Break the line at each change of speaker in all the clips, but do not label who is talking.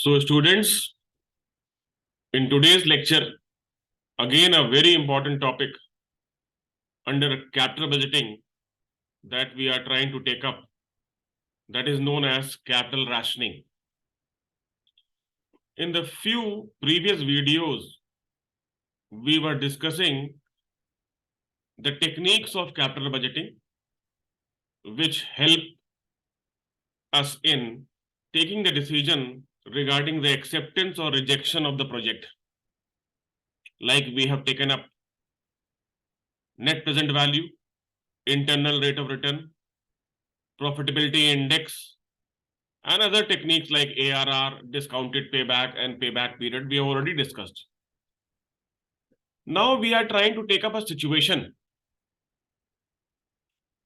So, students, in today's lecture, again a very important topic under capital budgeting that we are trying to take up, that is known as capital rationing. In the few previous videos, we were discussing the techniques of capital budgeting, which help us in taking the decision regarding the acceptance or rejection of the project. Like we have taken up net present value, internal rate of return, profitability index, and other techniques like ARR, discounted payback, and payback period we have already discussed. Now we are trying to take up a situation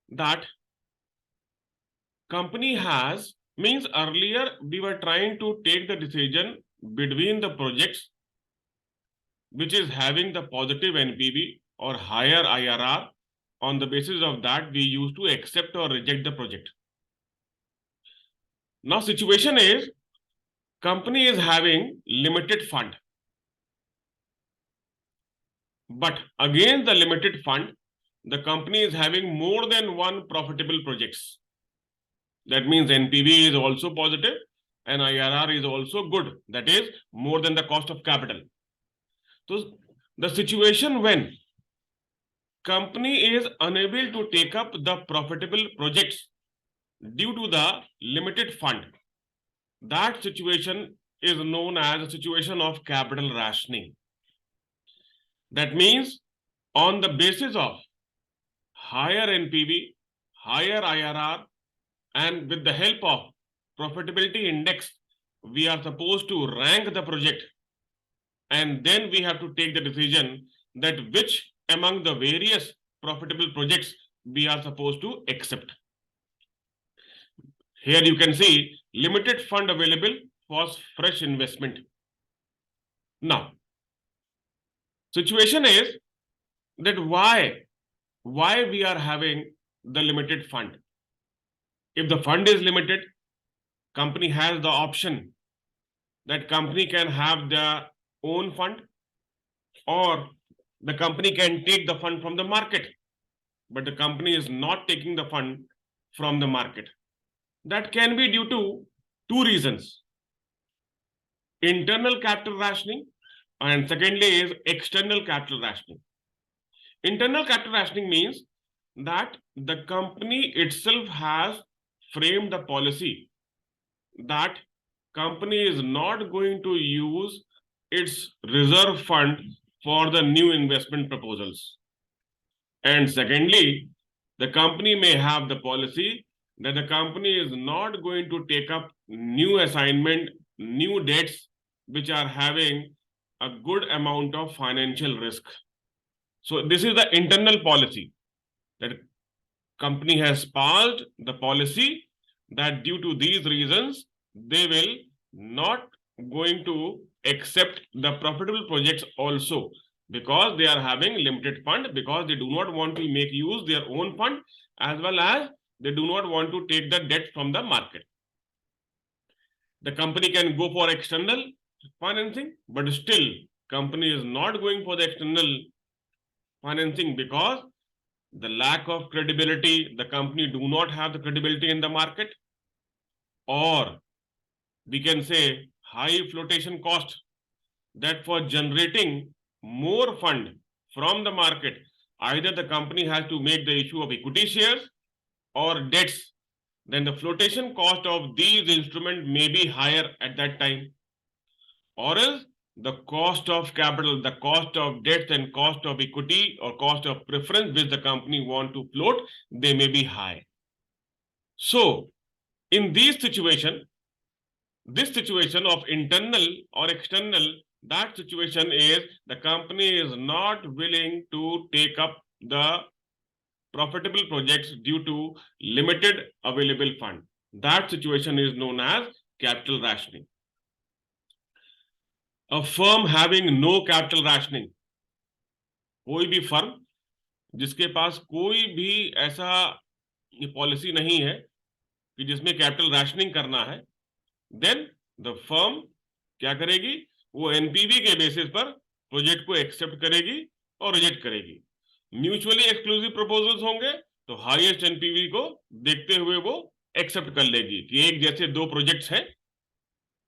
that company has, means earlier we were trying to take the decision between the projects which is having the positive NPV or higher IRR. On the basis of that, we used to accept or reject the project. Now situation is, company is having limited fund, but against the limited fund, the company is having more than one profitable projects. That means NPV is also positive and IRR is also good, that is more than the cost of capital. So the situation when company is unable to take up the profitable projects due to the limited fund, that situation is known as a situation of capital rationing. That means on the basis of higher NPV, higher IRR, and with the help of profitability index, we are supposed to rank the project, and then we have to take the decision that which among the various profitable projects we are supposed to accept. Here you can see limited fund available for fresh investment. Now, situation is that why we are having the limited fund. If the fund is limited, company has the option that company can have their own fund, or the company can take the fund from the market, but the company is not taking the fund from the market. That can be due to two reasons: internal capital rationing, and secondly is external capital rationing. Internal capital rationing means that the company itself has framed the policy that company is not going to use its reserve fund for the new investment proposals. And secondly, the company may have the policy that the company is not going to take up new assignment, new debts, which are having a good amount of financial risk. So this is the internal policy, that company has passed the policy that due to these reasons, they will not going to accept the profitable projects also, because they are having limited fund, because they do not want to make use their own fund, as well as they do not want to take the debt from the market. The company can go for external financing, but still company is not going for the external financing because the lack of credibility, the company do not have the credibility in the market, or we can say high flotation cost, that for generating more fund from the market, either the company has to make the issue of equity shares or debts, then the flotation cost of these instruments may be higher at that time, or else the cost of capital, the cost of debts and cost of equity or cost of preference which the company want to float, they may be high. So in this situation of internal or external, that situation is the company is not willing to take up the profitable projects due to limited available fund. That situation is known as capital rationing. A firm having no capital rationing, कोई भी firm जिसके पास कोई भी ऐसा policy नहीं है कि जिसमें कैपिटल राशनिंग करना है, then the firm क्या करेगी, वो एनपीवी के बेसिस पर प्रोजेक्ट को एक्सेप्ट करेगी और रिजेक्ट करेगी। म्यूचुअली एक्सक्लूसिव प्रपोजल्स होंगे तो हाईएस्ट एनपीवी को देखते हुए वो एक्सेप्ट कर लेगी कि एक जैसे दो प्रोजेक्ट्स हैं,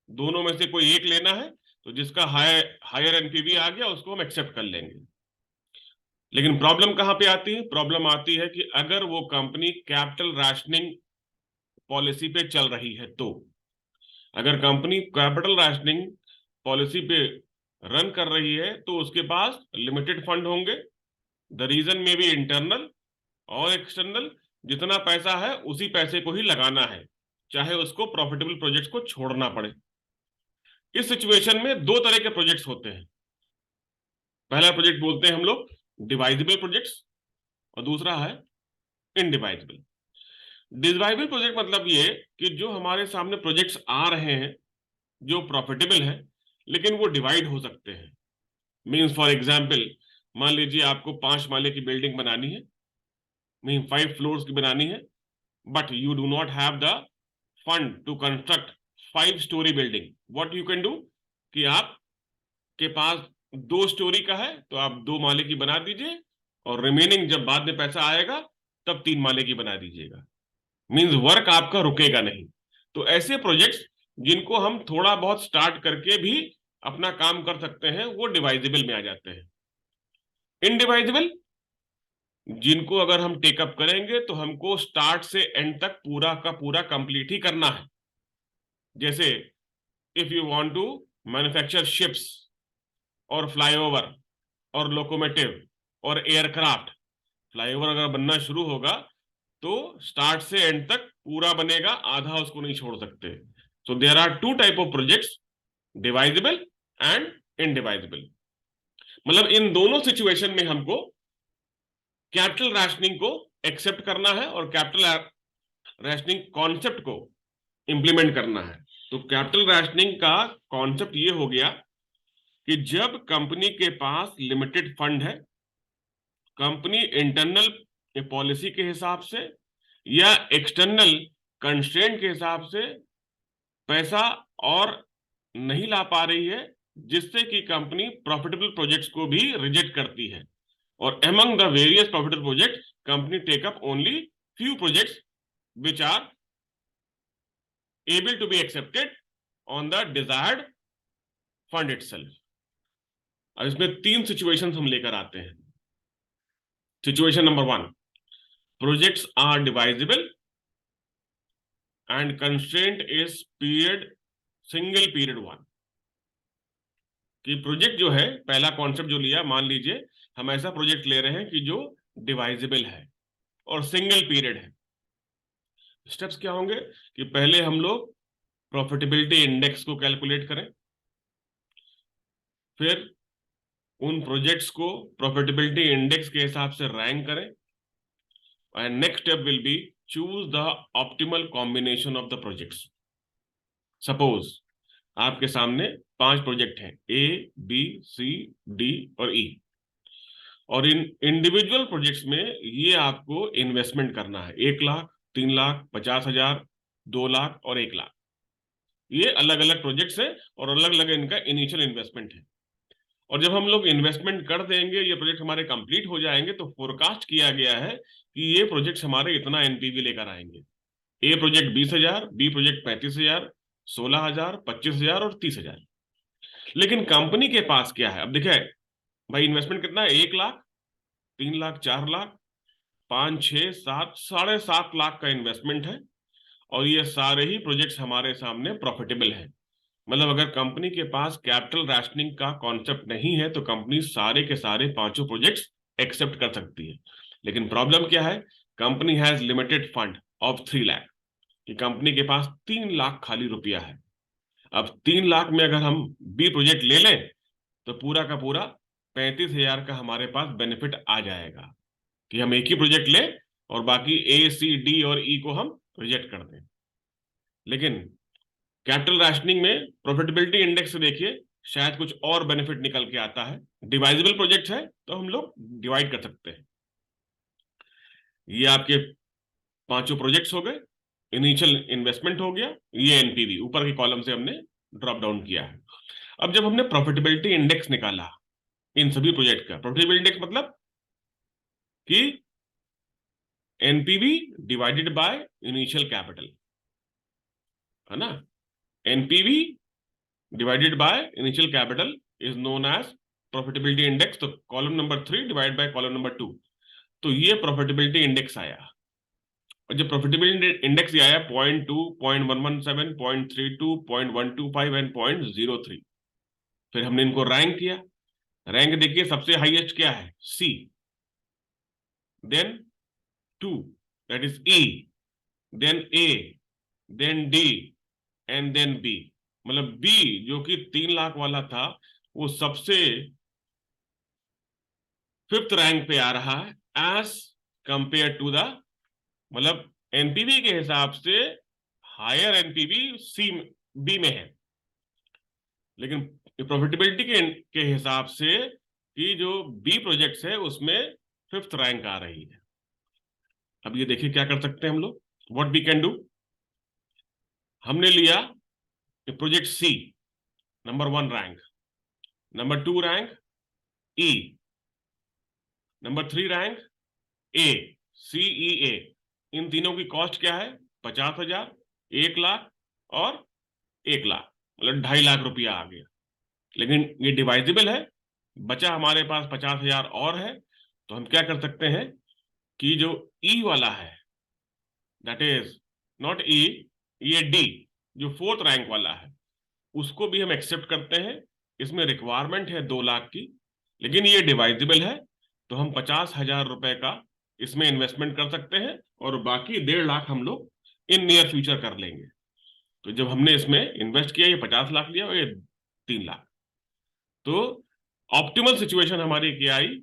दोनों में से कोई एक लेना है, तो जिसका हायर एनपीवी आ गया उसको हम एक्सेप्ट कर लेंगे। लेकिन प्रॉब्लम कहां पे आती है, प्रॉब्लम आती है कि अगर वो कंपनी कैपिटल राशनिंग पॉलिसी पे चल रही है तो, अगर कंपनी कैपिटल राशनिंग पॉलिसी पे रन कर रही है तो उसके पास लिमिटेड फंड होंगे। द रीजन में भी इंटरनल और एक्सटर्नल, जितना पैसा है उसी पैसे को ही लगाना है, चाहे उसको प्रॉफिटेबल प्रोजेक्ट्स को छोड़ना पड़े। इस सिचुएशन में दो तरह के प्रोजेक्ट्स होते हैं। पहला प्रोजेक्ट बोलते हैं हम लोग डिवाइजिबल प्रोजेक्ट्स, और दूसरा है इनडिवाइजिबल। डिवाइजिबल प्रोजेक्ट मतलब ये कि जो हमारे सामने प्रोजेक्ट्स आ रहे हैं जो प्रॉफिटेबल है, लेकिन वो डिवाइड हो सकते हैं। मीन्स फॉर एग्जाम्पल, मान लीजिए आपको 5 माले की बिल्डिंग बनानी है, मीन 5 फ्लोर्स की बनानी है, but you do not have the fund to construct 5 storey building. What you can do, कि आपके पास 2 स्टोरी का है तो आप 2 माले की बना दीजिए, और रिमेनिंग जब बाद में पैसा आएगा तब 3 माले की बना दीजिएगा। मीन्स वर्क आपका रुकेगा नहीं। तो ऐसे प्रोजेक्ट्स जिनको हम थोड़ा बहुत स्टार्ट करके भी अपना काम कर सकते हैं वो डिवाइजिबल में आ जाते हैं। इनडिवाइजिबल, जिनको अगर हम टेकअप करेंगे तो हमको स्टार्ट से एंड तक पूरा का पूरा कंप्लीट ही करना है। जैसे if you want to manufacture ships और फ्लाईओवर और लोकोमोटिव और एयरक्राफ्ट, फ्लाईओवर अगर बनना शुरू होगा तो स्टार्ट से एंड तक पूरा बनेगा, आधा उसको नहीं छोड़ सकते। So there are two type of projects, divisible and indivisible. मतलब इन दोनों सिचुएशन में हमको कैपिटल राशनिंग को एक्सेप्ट करना है और कैपिटल राशनिंग कॉन्सेप्ट को इंप्लीमेंट करना है। तो कैपिटल राशनिंग का कॉन्सेप्ट ये हो गया कि जब कंपनी के पास लिमिटेड फंड है, कंपनी इंटरनल पॉलिसी के हिसाब से या एक्सटर्नल कंस्ट्रेंट के हिसाब से पैसा और नहीं ला पा रही है, जिससे कि कंपनी प्रॉफिटेबल प्रोजेक्ट्स को भी रिजेक्ट करती है। और among the various profitable projects, company take up only few projects which are able to be accepted on the desired fund itself. और इसमें 3 सिचुएशंस हम लेकर आते हैं। Situation number 1, projects are divisible and constraint is period, single period 1। कि project जो है, पहला कॉन्सेप्ट जो लिया, मान लीजिए हम ऐसा प्रोजेक्ट ले रहे हैं कि जो डिवाइजिबल है और सिंगल पीरियड है। स्टेप्स क्या होंगे कि पहले हम लोग प्रॉफिटेबिलिटी इंडेक्स को कैलकुलेट करें, फिर उन प्रोजेक्ट्स को प्रॉफिटेबिलिटी इंडेक्स के हिसाब से रैंक करें, and next step will be choose the optimal combination of the projects. Suppose आपके सामने 5 प्रोजेक्ट हैं, ए बी सी डी और ई, और इन इंडिविजुअल प्रोजेक्ट्स में ये आपको इन्वेस्टमेंट करना है। 1 लाख, 3 लाख, 50,000, 2 लाख और 1 लाख। ये अलग अलग प्रोजेक्ट्स हैं और अलग अलग इनका इनिशियल इन्वेस्टमेंट है। और जब हम लोग इन्वेस्टमेंट कर देंगे, ये प्रोजेक्ट हमारे कंप्लीट हो जाएंगे, तो फोरकास्ट किया गया है कि ये प्रोजेक्ट हमारे इतना एनपीवी लेकर आएंगे। ए प्रोजेक्ट 20,000, बी प्रोजेक्ट 35,000, 16,000, 25,000 और 30,000। लेकिन कंपनी के पास क्या है, अब देखिए भाई, इन्वेस्टमेंट कितना है, 1 लाख, 3 लाख, 4 लाख, 5, 6, 7, 7.5 लाख का इन्वेस्टमेंट है, और ये सारे ही प्रोजेक्ट्स हमारे सामने प्रॉफिटेबल है। मतलब अगर कंपनी के पास कैपिटल राशनिंग का कॉन्सेप्ट नहीं है तो कंपनी सारे के सारे 5 प्रोजेक्ट्स एक्सेप्ट कर सकती है। लेकिन प्रॉब्लम क्या है, company has limited fund of 3 lakh, कि कंपनी के पास 3 लाख खाली रुपया है। अब 3 लाख में अगर हम बी प्रोजेक्ट ले लें तो पूरा का पूरा 35,000 का हमारे पास बेनिफिट आ जाएगा, कि हम एक ही प्रोजेक्ट लें और बाकी ए सी डी और ई को हम रिजेक्ट कर दें। लेकिन कैपिटल राशनिंग में प्रॉफिटेबिलिटी इंडेक्स से देखिए शायद कुछ और बेनिफिट निकल के आता है। डिवाइजिबल प्रोजेक्ट है तो हम लोग डिवाइड कर सकते हैं। ये आपके 5 प्रोजेक्ट्स हो गए, इनिशियल इन्वेस्टमेंट हो गया, ये एनपीवी ऊपर के कॉलम से हमने ड्रॉप डाउन किया है। अब जब हमने प्रॉफिटेबिलिटी इंडेक्स निकाला इन सभी प्रोजेक्ट का, प्रॉफिटेबिलिटी इंडेक्स मतलब कि NPV divided by initial capital, है ना। NPV divided by initial capital is known as profitability index. तो column number 3 divide by column number 2, तो ये प्रॉफिटेबिलिटी इंडेक्स आया। और जब प्रॉफिटेबिलिटी इंडेक्स ये आया 0.2, 0.117, 0.32, 0.125 एंड 0.03, फिर हमने इनको रैंक किया। रैंक देखिए सबसे हाईएस्ट क्या है, C, then 2 that is E, then A, then D and then B. मतलब बी जो कि 3 लाख वाला था वो सबसे 5th रैंक पे आ रहा है एज कंपेयर टू द, मतलब एनपीवी के हिसाब से हायर एनपीवी सी बी में है, लेकिन प्रॉफिटेबिलिटी के हिसाब से कि जो बी प्रोजेक्ट्स है उसमें 5th रैंक आ रही है। अब ये देखिए क्या कर सकते हैं हम लोग, व्हाट वी कैन डू। हमने लिया project C, number 1 rank, number 2 rank E, number 3 rank A, C E A. इन तीनों की कॉस्ट क्या है, 50,000, 1 लाख और 1 लाख, मतलब 2.5 लाख रुपया आ गया। लेकिन ये डिवाइजिबल है, बचा हमारे पास 50,000 और है। तो हम क्या कर सकते हैं कि जो ई वाला है, दैट इज नॉट ई, ये डी जो 4th रैंक वाला है, उसको भी हम एक्सेप्ट करते हैं। इसमें रिक्वायरमेंट है 2 लाख की, लेकिन ये डिवाइजिबल है, तो हम 50,000 रुपए का इसमें इन्वेस्टमेंट कर सकते हैं और बाकी 1.5 लाख हम लोग इन नियर फ्यूचर कर लेंगे। तो जब हमने इसमें इन्वेस्ट किया, ये 50 लाख लिया और ये 3 लाख, तो ऑप्टिमल सिचुएशन हमारी क्या आई,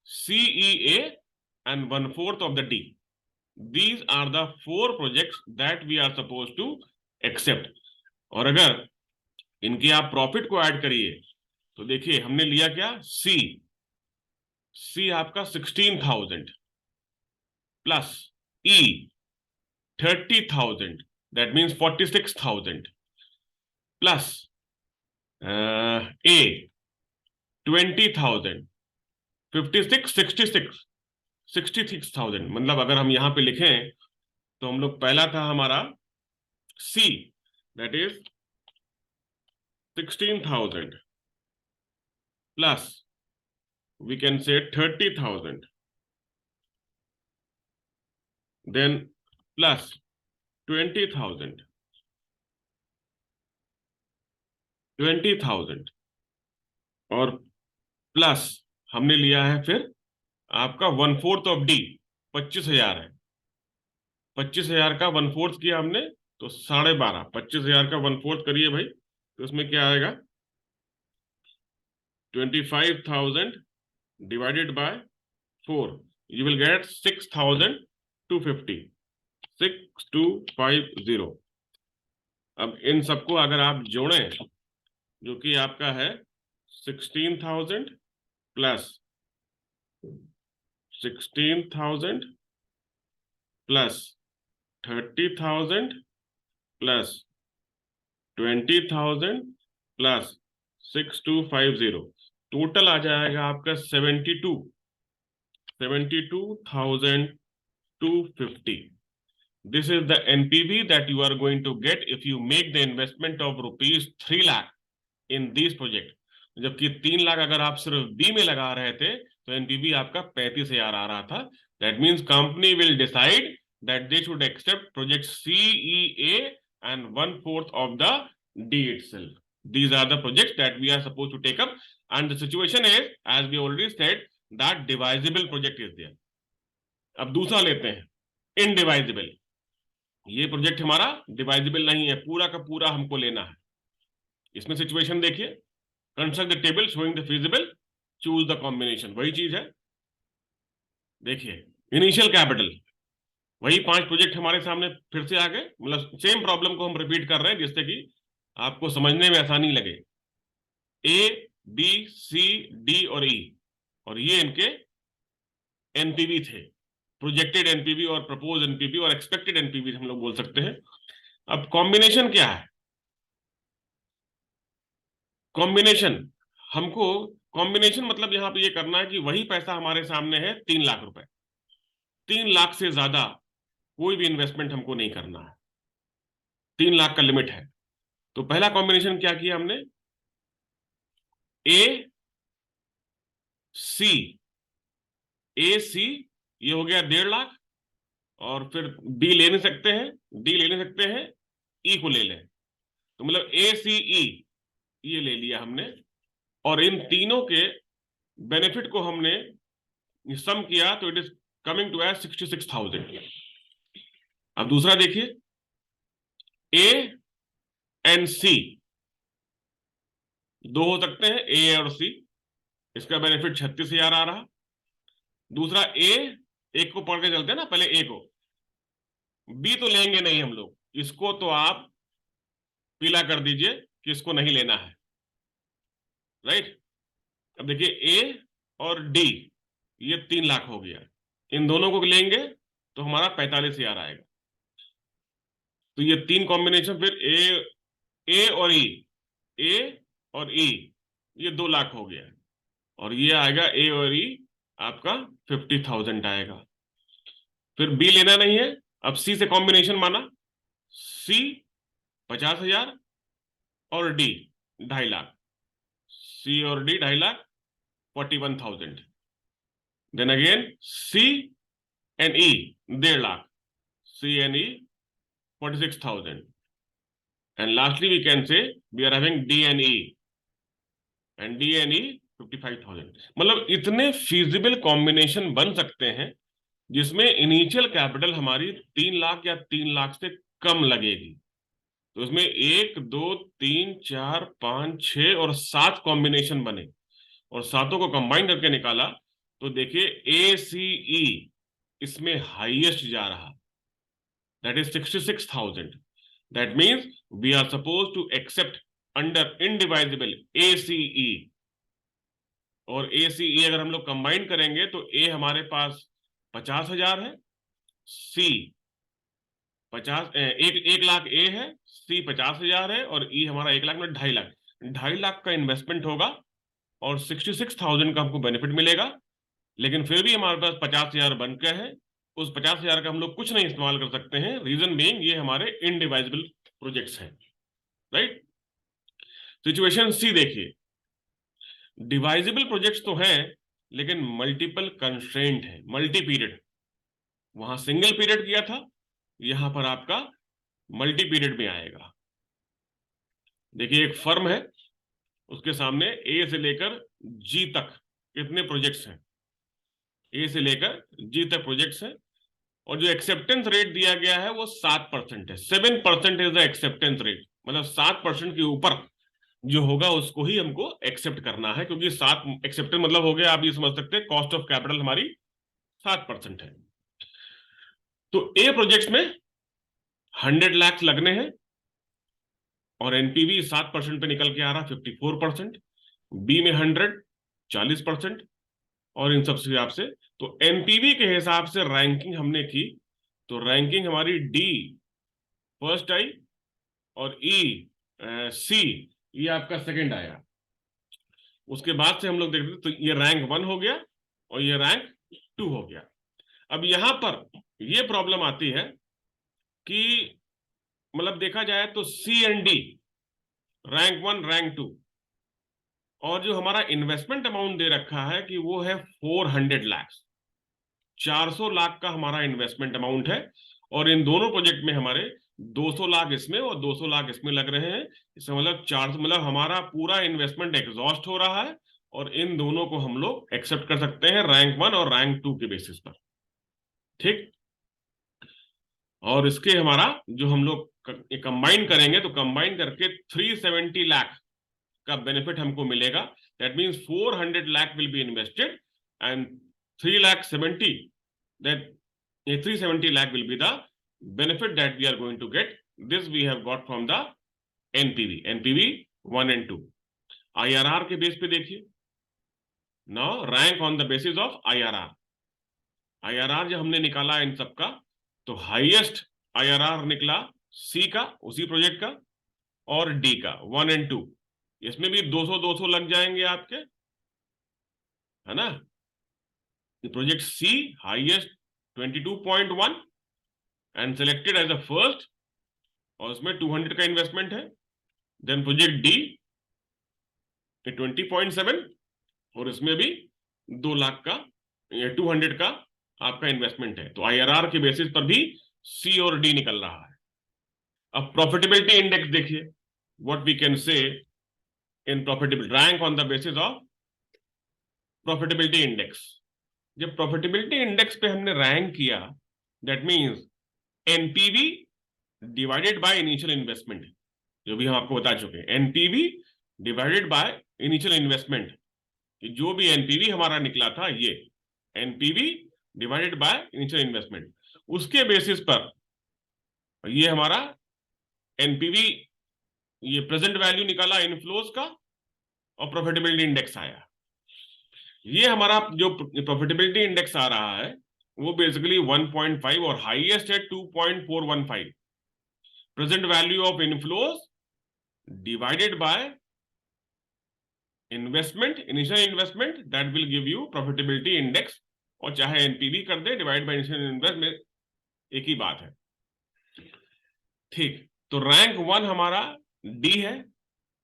C E A and 1/4 of the D. These are the 4 projects that we are suppose to accept. और अगर इनके आप प्रॉफिट को ऐड करिए तो देखिए हमने लिया क्या, सी, सी आपका 16,000 plus E 30,000, that means 46,000 plus ए 20,000, 56, 66,000। मतलब अगर हम यहां पे लिखें तो हम लोग पहला था हमारा C, that is 16,000 plus we can say 30,000, then plus 20,000, 20,000 और प्लस हमने लिया है फिर आपका 1/4 ऑफ डी, 25,000 है। 25,000 का 1/4 किया हमने तो 12.5, 25,000 का 1/4 करिए भाई, तो उसमें क्या आएगा, 25,000 divided by 4, you will get 6,250, 6,250। अब इन सबको अगर आप जोड़ें, जो कि आपका है 16,000 plus 16,000 plus 30,000 plus 20,000 plus 6,250, total आ जाएगा आपका 72,250। This is the NPV that you are going to get if you make the investment of rupees 3 lakh in these project। जबकि 3 लाख अगर आप सिर्फ बी में लगा रहे थे तो एनपीवी आपका 35,000 आ रहा था। That means company will decide that they should accept project C E A and 1/4 of the D itself। These are the projects that we are supposed to take up, and the situation is, as we already said, that divisible project is there। अब दूसरा लेते हैं, इनडिवाइजिबल। ये project हमारा डिवाइजिबल नहीं है, पूरा का पूरा हमको लेना है। इसमें सिचुएशन देखिए, construct the table showing the feasible, choose the combination, वही चीज है। देखिए इनिशियल कैपिटल, वही 5 प्रोजेक्ट हमारे सामने फिर से आ गए, मतलब सेम प्रॉब्लम को हम रिपीट कर रहे हैं जिससे कि आपको समझने में आसानी लगे। ए, बी, सी, डी और ई, और ये इनके एनपीवी थे, प्रोजेक्टेड एनपीवी और प्रपोज एनपीवी और एक्सपेक्टेड एनपीवी हम लोग बोल सकते हैं। अब कॉम्बिनेशन क्या है, कॉम्बिनेशन, हमको कॉम्बिनेशन मतलब यहां पे ये करना है कि वही पैसा हमारे सामने है 3 लाख रुपए, 3 लाख से ज्यादा कोई भी इन्वेस्टमेंट हमको नहीं करना है, 3 लाख का लिमिट है। तो पहला कॉम्बिनेशन क्या किया हमने, ए सी, ए सी ये हो गया 1.5 लाख, और फिर डी ले नहीं सकते हैं, डी ले नहीं सकते हैं, ई को ले लें, तो मतलब ए सी ई ये ले लिया हमने, और इन तीनों के बेनिफिट को हमने सम किया तो it is coming to as 66,000। अब दूसरा देखिए, ए एंड सी दो हो सकते हैं, ए और सी, इसका बेनिफिट 36,000 आ रहा। दूसरा ए, एक को पढ़ के चलते हैं ना, पहले ए को, बी तो लेंगे नहीं हम लोग, इसको तो आप पीला कर दीजिए कि इसको नहीं लेना है, राइट। अब देखिए ए और डी ये 3 लाख हो गया, इन दोनों को लेंगे तो हमारा 45,000 आएगा। तो ये तीन कॉम्बिनेशन, फिर ए और ई, ए और ई ये 2 लाख हो गया, और ये आएगा ए और ई आपका 50,000 आएगा। फिर बी लेना नहीं है, अब सी से कॉम्बिनेशन माना, सी 50,000 और डी 2.5 लाख, सी और D 2.5 lakh 41,000। Then again C and E 1.5 lakh, C and E 46,000, and lastly we can say we are having D and E, and D and E 55,000। मतलब इतने फीजिबल कॉम्बिनेशन बन सकते हैं जिसमें इनिशियल कैपिटल हमारी 3 लाख या 3 लाख से कम लगेगी। तो इसमें 1 2 3 4 5 6 और 7 कॉम्बिनेशन बने, और सातों को कंबाइन करके निकाला तो देखिए ए सी ई इसमें हाईएस्ट जा रहा, that is 66,000। That means we are supposed to accept under indivisible ACE, और ACE अगर हम लोग कंबाइन करेंगे तो A हमारे पास 50,000 है, C 1 लाख A है, C 50,000 है, और E हमारा 1 लाख में 2.5 लाख, 2.5 लाख का इन्वेस्टमेंट होगा और 66,000 का हमको बेनिफिट मिलेगा। लेकिन फिर भी हमारे पास 50,000 बन गए हैं, उस 50,000 का हम लोग कुछ नहीं इस्तेमाल कर सकते हैं, रीजन बीइंग ये हमारे इनडिवाइजिबल प्रोजेक्ट्स हैं, राइट। सिचुएशन सी देखिए, डिवाइजिबल प्रोजेक्ट्स तो हैं लेकिन मल्टीपल कंस्ट्रेंट है, मल्टी पीरियड, वहां सिंगल पीरियड किया था, यहां पर आपका मल्टी पीरियड में आएगा। देखिए एक फर्म है, उसके सामने ए से लेकर जी तक कितने प्रोजेक्ट्स हैं, ए से लेकर जी तक प्रोजेक्ट्स हैं, और जो एक्सेप्टेंस रेट दिया गया है वो 7% है, 7% इज द एक्सेप्टेंस रेट, मतलब 7% के ऊपर जो होगा उसको ही हमको एक्सेप्ट करना है, क्योंकि 7 एक्सेप्टेंस मतलब हो गया, आप ये समझ सकते हैं कॉस्ट ऑफ कैपिटल हमारी 7% है। तो ए प्रोजेक्ट में 100 लाख लगने हैं, और एनपीवी 7% पे निकल के आ रहा 54%, बी में 100 40%, और इन सब से आपसे, तो एनपीवी के हिसाब से रैंकिंग हमने की, तो रैंकिंग हमारी डी फर्स्ट आई, और ई सी ये आपका सेकंड आया। उसके बाद से हम लोग देखते तो ये रैंक 1 हो गया और ये रैंक 2 हो गया। अब यहां पर ये प्रॉब्लम आती है कि मतलब देखा जाए तो सी एंड डी रैंक 1 रैंक 2, और जो हमारा इन्वेस्टमेंट अमाउंट दे रखा है कि वो है 400 लाख, 400 लाख का हमारा इन्वेस्टमेंट अमाउंट है, और इन दोनों प्रोजेक्ट में हमारे 200 लाख इसमें और 200 लाख इसमें लग रहे हैं। इसमें मतलब 400, मतलब हमारा पूरा इन्वेस्टमेंट एग्जॉस्ट हो रहा है, और इन दोनों को हम लोग एक्सेप्ट कर सकते हैं रैंक 1 और रैंक 2 के बेसिस पर, ठीक। और इसके हमारा जो हम लोग कंबाइन करेंगे तो कंबाइन करके 370 लाख का बेनिफिट हमको मिलेगा। That means 400 lakh will be invested and 370 that 370 lakh will be the benefit that we are going to get. This we have got from the NPV 1 and 2। IRR के बेस पे देखिए, now rank on the basis of IRR। IRR जो हमने निकाला इन सबका, तो highest IRR निकला C का, उसी प्रोजेक्ट का, और D का 1 and 2, इसमें भी 200 लग जाएंगे आपके, है ना। Project C highest 22.1 and selected as a first, और उसमें 200 का इन्वेस्टमेंट है। देन प्रोजेक्ट डी 20.7, और इसमें भी 2 लाख का 200 का आपका इन्वेस्टमेंट है। तो आईआरआर के बेसिस पर भी सी और डी निकल रहा है। अब प्रॉफिटेबिलिटी इंडेक्स देखिए, what we can say in profitability rank on the basis of profitability index. जब प्रॉफिटेबिलिटी इंडेक्स पे हमने रैंक किया, that means NPV divided by initial investment, जो भी हम आपको बता चुके हैं, NPV divided by initial investment, कि जो भी एनपीवी हमारा निकला था, ये NPV divided by initial investment, उसके बेसिस पर ये हमारा एनपीवी, ये प्रेजेंट वैल्यू निकाला इनफ्लोज का, और प्रॉफिटेबिलिटी इंडेक्स आया। ये हमारा जो प्रॉफिटेबिलिटी इंडेक्स आ रहा है वो बेसिकली 1.5 और हाईएस्ट है 2.415, present value of inflows divided by investment, initial investment, that will give you profitability index. और चाहे एनपीवी कर दे, डिवाइड बाय इनिशियल इन्वेस्टमेंट, एक ही बात है। ठीक, तो रैंक 1 हमारा डी है,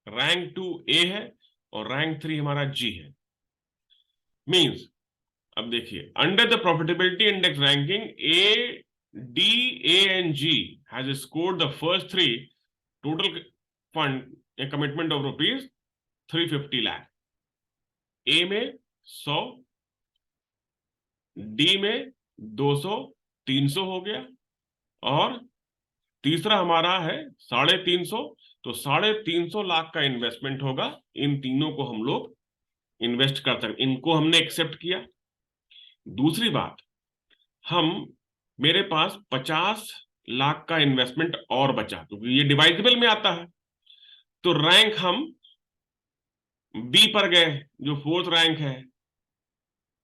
रैंक 2 ए है, और रैंक 3 हमारा जी है। मींस अब देखिए, under the profitability index ranking, A D A and G has scored the first 3 total fund a commitment of rupees 350 lakh. A में 100, डी में 200, 300 हो गया, और तीसरा हमारा है 350, तो 350 लाख का इन्वेस्टमेंट होगा। इन तीनों को हम लोग इन्वेस्ट कर सकते, इनको हमने एक्सेप्ट किया। दूसरी बात, हम मेरे पास 50 लाख का इन्वेस्टमेंट और बचा, क्योंकि ये डिवाइजेबल में आता है, तो रैंक हम बी पर गए, जो 4th रैंक है।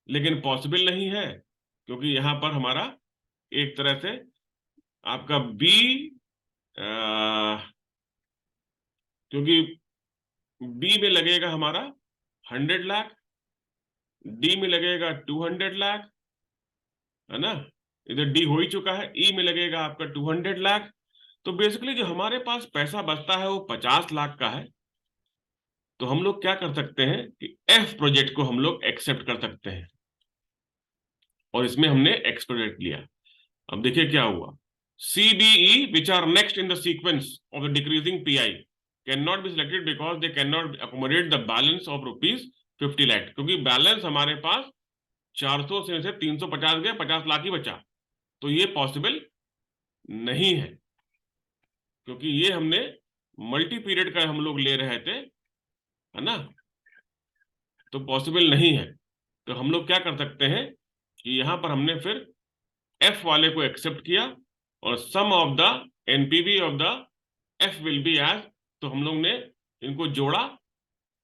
लेकिन पॉसिबल नहीं है, क्योंकि यहां पर हमारा एक तरह से आपका बी, क्योंकि बी में लगेगा हमारा 100 लाख, डी में लगेगा 200 लाख, है ना, इधर डी हो ही चुका है, ई में लगेगा आपका 200 लाख। तो बेसिकली जो हमारे पास पैसा बचता है वो 50 लाख का है। तो हम लोग क्या कर सकते हैं कि एफ प्रोजेक्ट को हम लोग एक्सेप्ट कर सकते हैं, और इसमें हमने एक्स प्रोजेक्ट लिया। अब देखिए क्या हुआ, C B E which are next in the sequence of the decreasing PI can not be selected because they can not accommodate the balance of ₹50 lakh, क्योंकि बैलेंस हमारे पास 400 से 350 गया, 50 लाख ही बचा। तो ये पॉसिबल नहीं है, क्योंकि ये हमने मल्टी पीरियड का हम लोग ले रहे थे, है ना, तो पॉसिबल नहीं है। तो हम लोग क्या कर सकते हैं कि यहां पर हमने फिर एफ वाले को एक्सेप्ट किया, और sum of the NPV of the F will be as, तो हम लोग ने इनको जोड़ा,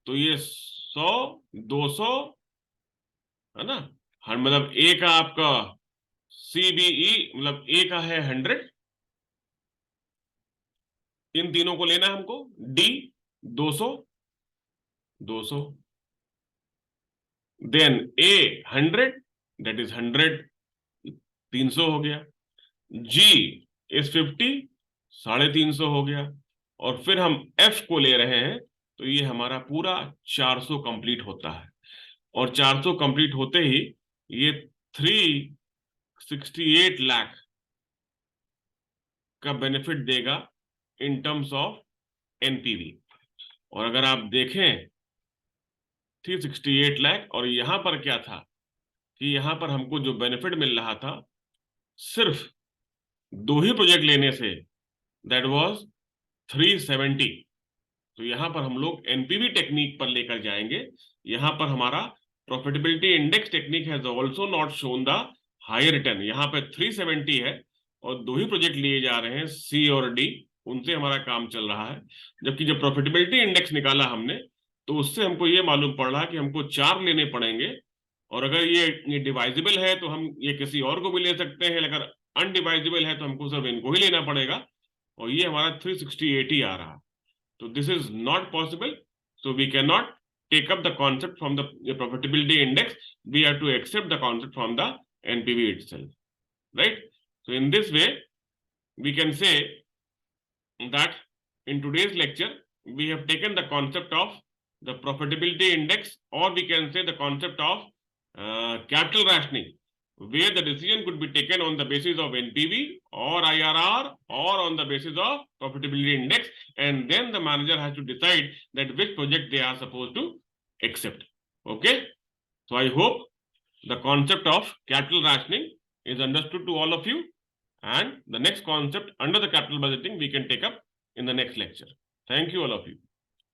तो ये 100, 200, है ना, मतलब ए का आपका सीबीई, मतलब ए का है 100, इन तीनों को लेना है हमको, D 200, 200, then A 100, that is 100, 300 हो गया, जी इज 50, 350 हो गया, और फिर हम एफ को ले रहे हैं, तो ये हमारा पूरा 400 कंप्लीट होता है। और 400 कंप्लीट होते ही ये 368 लाख का बेनिफिट देगा इन टर्म्स ऑफ एनपीवी। और अगर आप देखें 368 लाख, और यहां पर क्या था कि यहां पर हमको जो बेनिफिट मिल रहा था सिर्फ 2 ही प्रोजेक्ट लेने से, दैट वाज 370। तो यहां पर हम लोग एनपीवी टेक्निक पर लेकर जाएंगे। यहां पर हमारा profitability index technique has also not shown the higher return. यहां पे 370 है, और 2 ही प्रोजेक्ट लिए जा रहे हैं, सी और डी, उनसे हमारा काम चल रहा है। जबकि जब प्रॉफिटेबिलिटी इंडेक्स निकाला हमने, तो उससे हमको ये मालूम पड़ रहा कि हमको 4 लेने पड़ेंगे, और अगर ये डिवाइजिबल है तो हम ये किसी और को भी ले सकते हैं, अगर अनडिवाइजिबल है तो हमको सिर्फ इनको ही लेना पड़ेगा, और ये हमारा 368 ही आ रहा। तो this is not possible. So we cannot take up the concept from the profitability index. We have to accept the concept from the NPV itself, right? So in this way, we can say that in today's lecture, we have taken the concept of the profitability index, or we can say the concept of capital rationing, where the decision could be taken on the basis of NPV or IRR or on the basis of profitability index, and then the manager has to decide that which project they are supposed to accept. Okay, so I hope the concept of capital rationing is understood to all of you, and the next concept under the capital budgeting we can take up in the next lecture. Thank you, all of you.